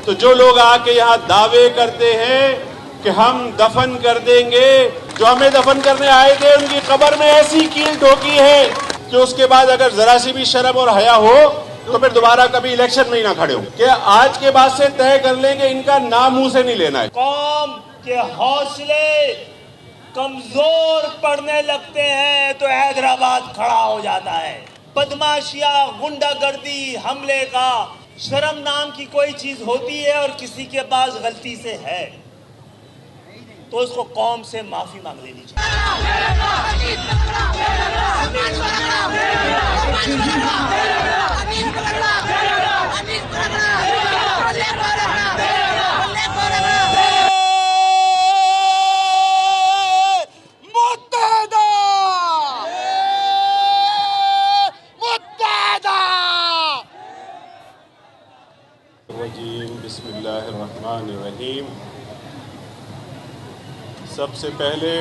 تو جو لوگ آ کے یہاں دعوے کرتے ہیں کہ ہم دفن کر دیں گے، جو ہمیں دفن کرنے آئے تھے ان کی قبر میں ایسی کیل ٹھوکی ہے کہ اس کے بعد اگر ذرا سی بھی شرم اور حیا ہو تو پھر دوبارہ کبھی الیکشن میں ہی نہ کھڑے ہو کہ آج کے بعد سے طے کر لیں کہ ان کا نام منہ سے نہیں لینا ہے۔ قوم کے حوصلے کمزور پڑنے لگتے ہیں تو حیدرآباد کھڑا ہو جاتا ہے۔ بدماشیاں، غنڈہ گردی، حملے کا شرم نام کی کوئی چیز ہوتی ہے اور کسی کے پاس غلطی سے ہے تو اس کو قوم سے معافی مانگ لینی چاہیے۔ بسم اللہ الرحمن الرحیم۔ سب سے پہلے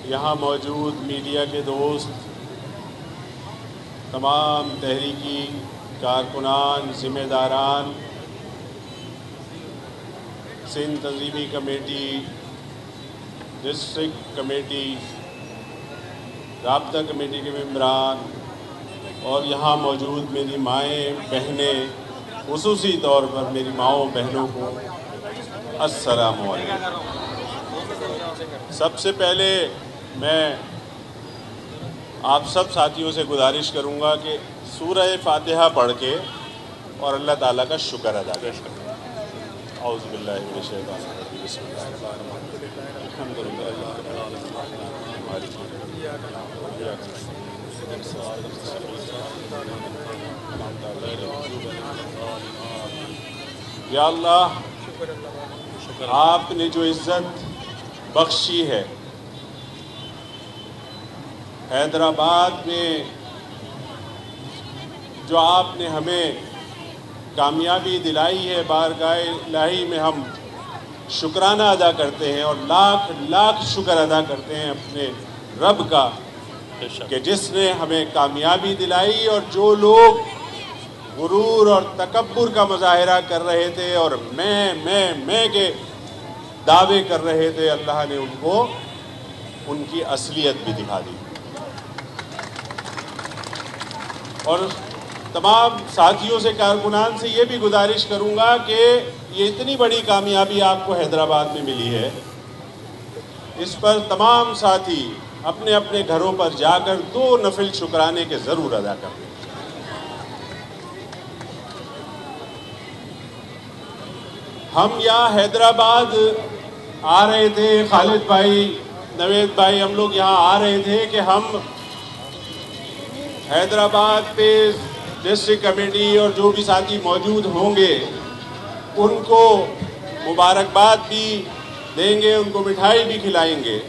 یہاں موجود میڈیا کے دوست، تمام تحریکی کارکنان، ذمہ داران، سندھ تنظیمی کمیٹی، ڈسٹرکٹ کمیٹی، رابطہ کمیٹی کے ممبران اور یہاں موجود میری مائیں بہنیں، خصوصی طور پر میری ماؤں بہنوں کو السلام علیکم۔ سب سے پہلے میں آپ سب ساتھیوں سے گزارش کروں گا کہ سورہ فاتحہ پڑھ کے اور اللہ تعالیٰ کا شکر ادا کریں۔ اعوذ باللہ من الشیطان الرجیم، بسم اللہ الرحمن الرحیم، الحمد للہ رب العالمین، مالک یوم الدین، ایاک نعبد و ایاک نستعین۔ یا اللہ، آپ نے جو عزت بخشی ہے حیدرآباد میں، جو آپ نے ہمیں کامیابی دلائی ہے، بارگاہ الہی میں ہم شکرانہ ادا کرتے ہیں اور لاکھ لاکھ شکر ادا کرتے ہیں اپنے رب کا کہ جس نے ہمیں کامیابی دلائی، اور جو لوگ غرور اور تکبر کا مظاہرہ کر رہے تھے اور میں کے دعوے کر رہے تھے، اللہ نے ان کو ان کی اصلیت بھی دکھا دی۔ اور تمام ساتھیوں سے، کارکنان سے یہ بھی گزارش کروں گا کہ یہ اتنی بڑی کامیابی آپ کو حیدرآباد میں ملی ہے، اس پر تمام ساتھی اپنے اپنے گھروں پر جا کر 2 نفل شکرانے کے ضرور ادا کریں۔ ہم یہاں حیدرآباد آ رہے تھے، خالد بھائی، نوید بھائی، ہم لوگ یہاں آ رہے تھے کہ ہم حیدرآباد پہ ڈسٹرکٹ کمیٹی اور جو بھی ساتھی موجود ہوں گے ان کو مبارکباد بھی دیں گے، ان کو مٹھائی بھی کھلائیں گے،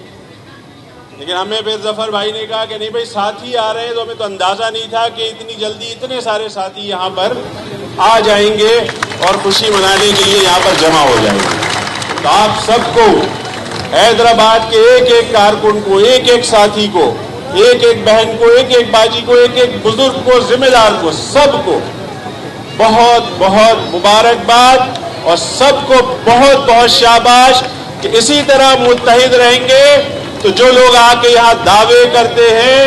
لیکن ہمیں پھر ظفر بھائی نے کہا کہ نہیں بھائی ساتھی آ رہے ہیں، تو ہمیں تو اندازہ نہیں تھا کہ اتنی جلدی اتنے سارے ساتھی یہاں پر آ جائیں گے اور خوشی منانے کے لیے یہاں پر جمع ہو جائیں گے۔ تو آپ سب کو، حیدرآباد کے ایک ایک کارکن کو، ایک ایک ساتھی کو، ایک ایک بہن کو، ایک ایک باجی کو، ایک ایک بزرگ کو، ذمہ دار کو، سب کو بہت بہت مبارکباد اور سب کو بہت بہت شاباش کہ اسی طرح متحد رہیں گے تو جو لوگ آ کے یہاں دعوے کرتے ہیں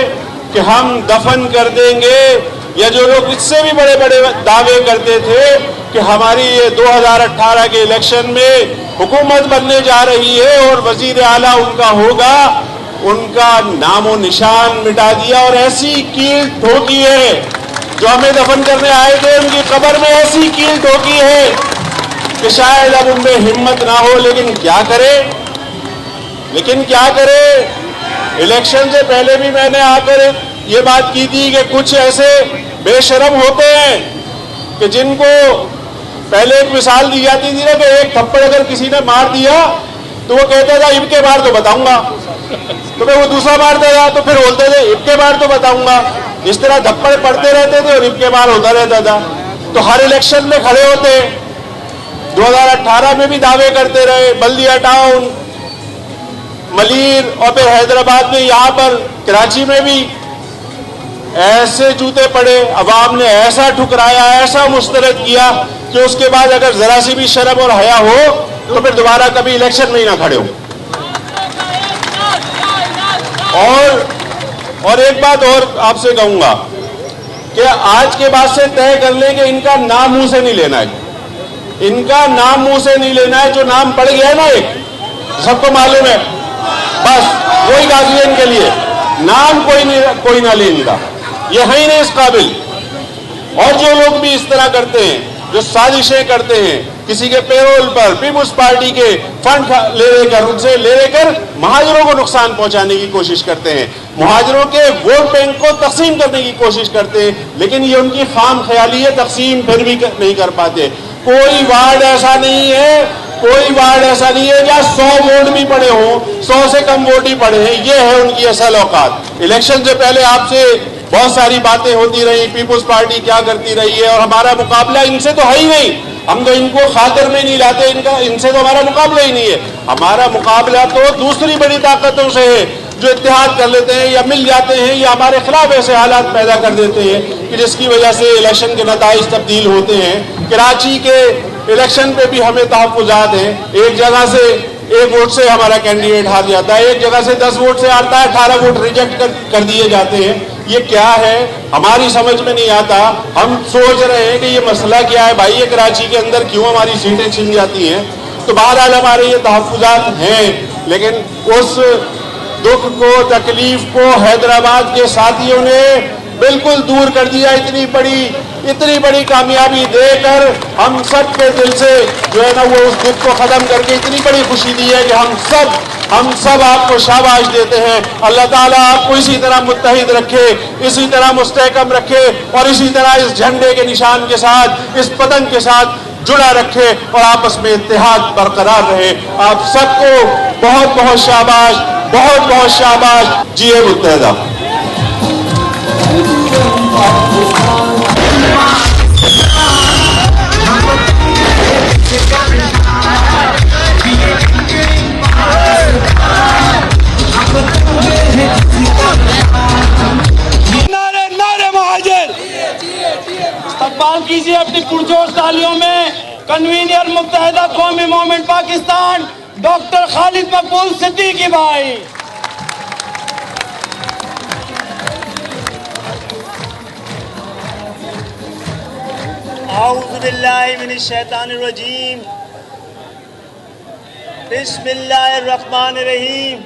کہ ہم دفن کر دیں گے، یا جو لوگ اس سے بھی بڑے بڑے دعوے کرتے تھے کہ ہماری یہ 2018 کے الیکشن میں حکومت بننے جا رہی ہے اور وزیر اعلیٰ ان کا ہوگا، ان کا نام و نشان مٹا دیا اور ایسی کیل ٹھوکی ہے، جو ہمیں دفن کرنے آئے تھے ان کی قبر میں ایسی کیل ٹھوکی ہے کہ شاید اب ان میں ہمت نہ ہو، لیکن کیا کرے۔ الیکشن سے پہلے بھی میں نے آ کر یہ بات کی تھی کہ کچھ ایسے بے شرم ہوتے ہیں کہ جن کو پہلے ایک مثال دی جاتی تھی نا کہ ایک تھپڑ اگر کسی نے مار دیا تو وہ کہتا تھا اب کے بار تو بتاؤں گا، تو پھر وہ دوسرا مارتا تھا تو پھر بولتے تھے اب کے بار تو بتاؤں گا، اس طرح تھپڑ پڑتے رہتے تھے اور اب کے بار ہوتا رہتا تھا۔ تو ہر الیکشن میں کھڑے ہوتے، 2018 میں بھی دعوے کرتے رہے، بلدیہ ٹاؤن، ملیر اور پھر حیدرآباد میں، یہاں پر کراچی میں بھی ایسے جوتے پڑے، عوام نے ایسا ٹھکرایا، ایسا مسترد کیا کہ اس کے بعد اگر ذرا سی بھی شرم اور حیا ہو تو پھر دوبارہ کبھی الیکشن میں ہی نہ کھڑے ہو۔ اور ایک بات اور آپ سے کہوں گا کہ آج کے بعد سے طے کر لیں کہ ان کا نام منہ سے نہیں لینا ہے، ان کا نام منہ سے نہیں لینا ہے۔ جو نام پڑ گیا ہے نا، ایک سب کو معلوم ہے، بس وہی کافی ہے ان کے لیے، نام کوئی نہ لے ان کا، یہ ہے ہی نہیں اس قابل۔ اور جو لوگ بھی اس طرح کرتے ہیں، جو سازشیں کرتے ہیں کسی کے پیرول پر، پیپلز پارٹی کے فنڈ ان سے لے کر مہاجروں کو نقصان پہنچانے کی کوشش کرتے ہیں، مہاجروں کے ووٹ بینک کو تقسیم کرنے کی کوشش کرتے ہیں، لیکن یہ ان کی خام خیالی ہے، تقسیم پھر بھی نہیں کر پاتے۔ کوئی وارڈ ایسا نہیں ہے جہاں 100 ووٹ بھی پڑے ہوں، 100 سے کم ووٹ ہی پڑے ہیں، یہ ہے ان کی اصل اوقات۔ الیکشن سے پہلے آپ سے بہت ساری باتیں ہوتی رہی، پیپلز پارٹی کیا کرتی رہی ہے، اور ہمارا مقابلہ ان سے تو ہے ہی نہیں، ہم تو ان کو خاطر میں نہیں لاتے، ان سے تو ہمارا مقابلہ ہی نہیں ہے۔ ہمارا مقابلہ تو دوسری بڑی طاقتوں سے ہے جو اتحاد کر لیتے ہیں یا مل جاتے ہیں یا ہمارے خلاف ایسے حالات پیدا کر دیتے ہیں کہ جس کی وجہ سے الیکشن کے نتائج تبدیل ہوتے ہیں۔ کراچی کے الیکشن پہ بھی ہمیں تحفظات ہیں، ایک جگہ سے 1 ووٹ سے ہمارا کینڈیڈیٹ ہار جاتا ہے، ایک جگہ سے 10 ووٹ سے ہارتا ہے، 18 ووٹ ریجیکٹ کر دیے جاتے ہیں۔ یہ کیا ہے ہماری سمجھ میں نہیں آتا۔ ہم سوچ رہے ہیں کہ یہ مسئلہ کیا ہے بھائی، یہ کراچی کے اندر کیوں ہماری سیٹیں چھن جاتی ہیں؟ تو بہرحال ہمارے یہ تحفظات ہیں، لیکن اس دکھ کو، تکلیف کو حیدرآباد کے ساتھیوں نے بالکل دور کر دیا۔ اتنی بڑی کامیابی دے کر ہم سب کے دل سے جو ہے نا وہ اس دکھ کو ختم کر کے اتنی بڑی خوشی دی ہے کہ ہم سب آپ کو شاباش دیتے ہیں۔ اللہ تعالیٰ آپ کو اسی طرح متحد رکھے، اسی طرح مستحکم رکھے، اور اسی طرح اس جھنڈے کے نشان کے ساتھ، اس پتنگ کے ساتھ جڑا رکھے، اور آپس میں اتحاد برقرار رہے۔ آپ سب کو بہت بہت شاباش، بہت بہت شاباش۔ جی متحدہ۔ استقبال کیجیے اپنی پرجوش تالیوں میں کنوینر متحدہ قومی موومنٹ پاکستان ڈاکٹر خالد مقبول صدیقی بھائی۔ اعوذ باللہ من الشیطان الرجیم، بسم اللہ الرحمن الرحیم۔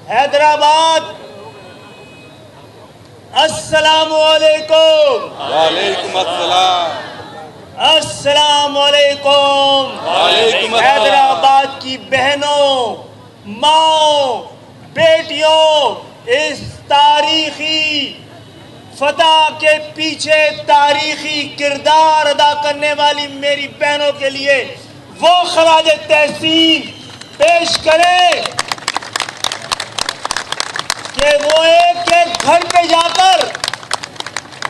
حیدرآباد، السلام علیکم۔ وعلیکم السلام۔ السلام علیکم۔ وعلیکم السلام۔ حیدرآباد کی بہنوں، ماؤں، بیٹیوں، اس تاریخی فتح کے پیچھے تاریخی کردار ادا کرنے والی میری بہنوں کے لیے وہ خراج تحسین پیش کریں کہ وہ ایک ایک گھر پہ جا کر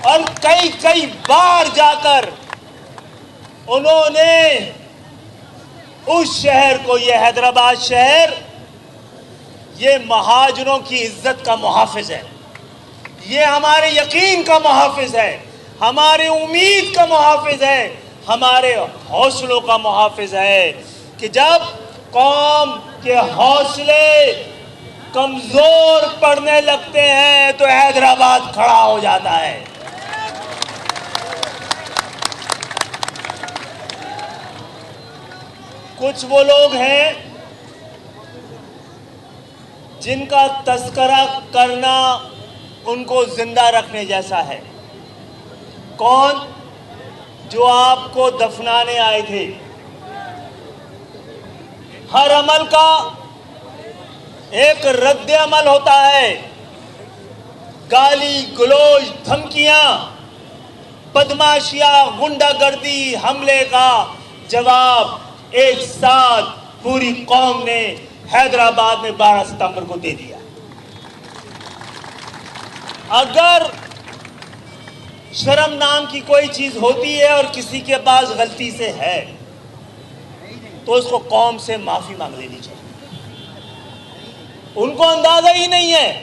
اور کئی بار جا کر انہوں نے اس شہر کو، یہ حیدرآباد شہر، یہ مہاجروں کی عزت کا محافظ ہے، یہ ہمارے یقین کا محافظ ہے، ہمارے امید کا محافظ ہے، ہمارے حوصلوں کا محافظ ہے کہ جب قوم کے حوصلے کمزور پڑنے لگتے ہیں تو حیدرآباد کھڑا ہو جاتا ہے۔ کچھ وہ لوگ ہیں جن کا تذکرہ کرنا ان کو زندہ رکھنے جیسا ہے۔ کون؟ جو آپ کو دفنانے آئے تھے۔ ہر عمل کا ایک رد عمل ہوتا ہے، گالی گلوچ، دھمکیاں، بدماشیاں، غنڈہ گردی، حملے کا جواب ایک ساتھ پوری قوم نے حیدرآباد میں 12 ستمبر کو دے دیا۔ اگر شرم نام کی کوئی چیز ہوتی ہے اور کسی کے پاس غلطی سے ہے تو اس کو قوم سے معافی مانگ لینی چاہیے۔ ان کو اندازہ ہی نہیں ہے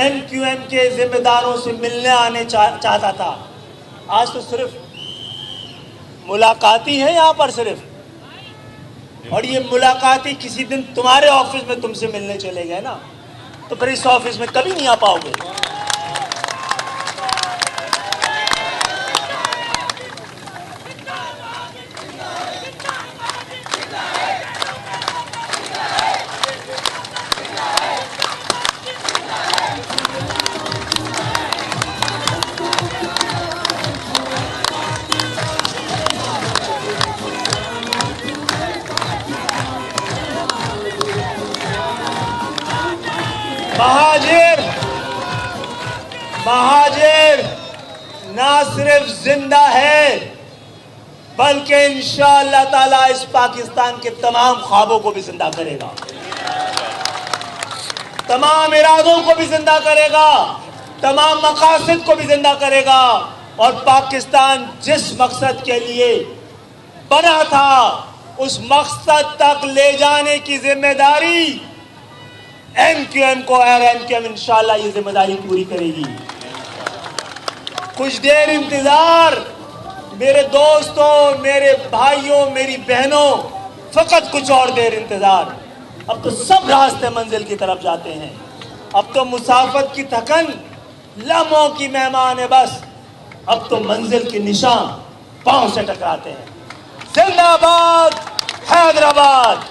MQM کے ذمہ داروں سے ملنے آنے چاہتا تھا. آج تو صرف ملاقاتی ہے یہاں پر صرف, اور یہ ملاقاتی کسی دن تمہارے آفس میں تم سے ملنے چلے گئے نا, تو پھر اس آفس میں کبھی نہیں آ پاؤ گے. مہاجر نہ صرف زندہ ہے بلکہ انشاءاللہ تعالی اس پاکستان کے تمام خوابوں کو بھی زندہ کرے گا, تمام ارادوں کو بھی زندہ کرے گا, تمام مقاصد کو بھی زندہ کرے گا, اور پاکستان جس مقصد کے لیے بنا تھا اس مقصد تک لے جانے کی ذمہ داری MQM کو, اور MQM انشاءاللہ یہ ذمہ داری پوری کرے گی. کچھ دیر انتظار میرے دوستوں, میرے بھائیوں, میری بہنوں, فقط کچھ اور دیر انتظار. اب تو سب راستے منزل کی طرف جاتے ہیں. اب تو مسافت کی تھکن لمحوں کی مہمان ہے, بس اب تو منزل کے نشان پاؤں سے ٹکراتے ہیں. زندہ باد حیدرآباد.